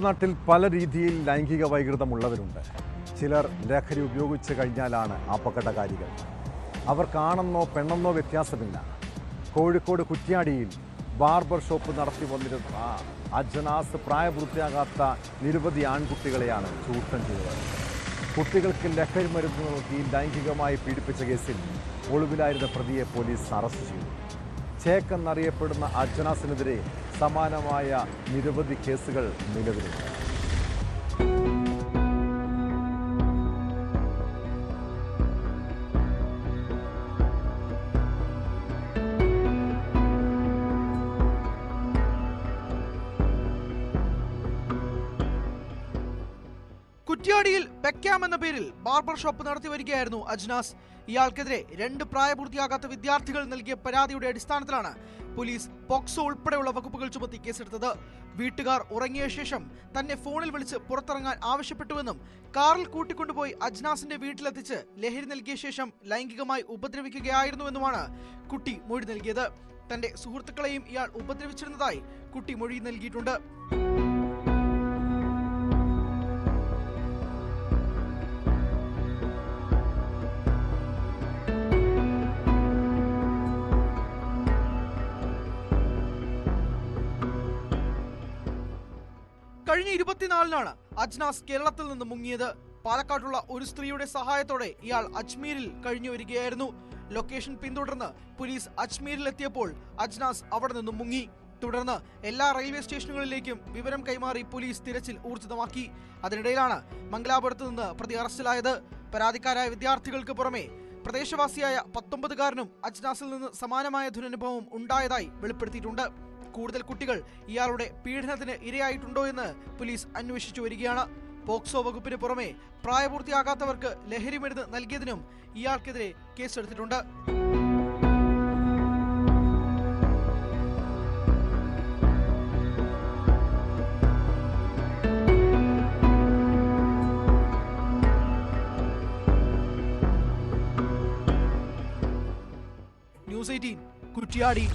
നാട്ടിൽ പല രീതിയിൽ ലൈംഗിക വൈകൃതമുള്ളവരുണ്ട്. ചിലർ ലഹരി ഉപയോഗിച്ച് കഴിഞ്ഞാലാണ് അപകടകാരികൾ. അവർക്കാണെന്നോ പെണ്ണെന്നോ വ്യത്യാസമില്ല. കോഴിക്കോട് കുറ്റ്യാടിയിൽ ബാർബർ ഷോപ്പ് നടത്തി വന്നിരുന്ന അജ്നാസ് പ്രായപൂർത്തിയാകാത്ത നിരവധി ആൺകുട്ടികളെയാണ് ചൂഷണം ചെയ്തത്. കുട്ടികൾക്ക് ലഹരി മരുന്ന് നൽകി ലൈംഗികമായി പീഡിപ്പിച്ച കേസിൽ ഒളിവിലായിരുന്ന പ്രതിയെ പോലീസ് അറസ്റ്റ് ചെയ്തു. ചേക്ക് എന്നറിയപ്പെടുന്ന അജ്നാസിനെതിരെ സമാനമായ നിരവധി കേസുകൾ നിലവിലുണ്ട്. കുറ്റ്യാടിയിൽ ബെക്കാം എന്ന പേരിൽ ബാർബർ ഷോപ്പ് നടത്തി വരികയായിരുന്നു അജ്നാസ്. ഇയാൾക്കെതിരെ 2 പ്രായപൂർത്തിയാകാത്ത വിദ്യാർത്ഥികൾ നൽകിയ പരാതിയുടെ അടിസ്ഥാനത്തിലാണ് പോലീസ് പോക്സോ ഉൾപ്പെടെയുള്ള വകുപ്പുകൾ ചുമത്തി കേസെടുത്തത്. വീട്ടുകാർ ഉറങ്ങിയ ശേഷം തന്നെ ഫോണിൽ വിളിച്ച് പുറത്തിറങ്ങാൻ ആവശ്യപ്പെട്ടുവെന്നും കാറിൽ കൂട്ടിക്കൊണ്ടുപോയി അജ്നാസിന്റെ വീട്ടിലെത്തിച്ച് ലഹരി നൽകിയ ശേഷം ലൈംഗികമായി ഉപദ്രവിക്കുകയായിരുന്നുവെന്നുമാണ് കുട്ടി മൊഴി നൽകിയത്. തന്റെ സുഹൃത്തുക്കളെയും ഇയാൾ ഉപദ്രവിച്ചിരുന്നതായി കുട്ടി മൊഴി നൽകിയിട്ടുണ്ട്. കഴിഞ്ഞ 24-നാണ് അജ്നാസ് കേരളത്തിൽ നിന്ന് മുങ്ങിയത്. പാലക്കാട്ടുള്ള ഒരു സ്ത്രീയുടെ സഹായത്തോടെ ഇയാൾ അജ്മീരിൽ കഴിഞ്ഞു വരികയായിരുന്നു. ലൊക്കേഷൻ പിന്തുടർന്ന് പോലീസ് അജ്മീരിലെത്തിയപ്പോൾ അജ്നാസ് അവിടെ നിന്നും മുങ്ങി. തുടർന്ന് എല്ലാ റെയിൽവേ സ്റ്റേഷനുകളിലേക്കും വിവരം കൈമാറി പോലീസ് തിരച്ചിൽ ഊർജിതമാക്കി. അതിനിടയിലാണ് മംഗലാപുരത്ത് നിന്ന് പ്രതി അറസ്റ്റിലായത്. പരാതിക്കാരായ വിദ്യാർത്ഥികൾക്ക് പുറമെ പ്രദേശവാസിയായ 19-കാരനും അജ്നാസിൽ നിന്ന് സമാനമായ ദുരനുഭവം ഉണ്ടായതായി വെളിപ്പെടുത്തിയിട്ടുണ്ട്. കൂടുതൽ കുട്ടികൾ ഇയാളുടെ പീഡനത്തിന് ഇരയായിട്ടുണ്ടോ എന്ന് പോലീസ് അന്വേഷിച്ചു വരികയാണ്. പോക്സോ വകുപ്പിന് പുറമെ പ്രായപൂർത്തിയാകാത്തവർക്ക് ലഹരി മരുന്ന് നൽകിയതിനും ഇയാൾക്കെതിരെ കേസെടുത്തിട്ടുണ്ട്. ന്യൂസ് 18 കുറ്റ്യാടി.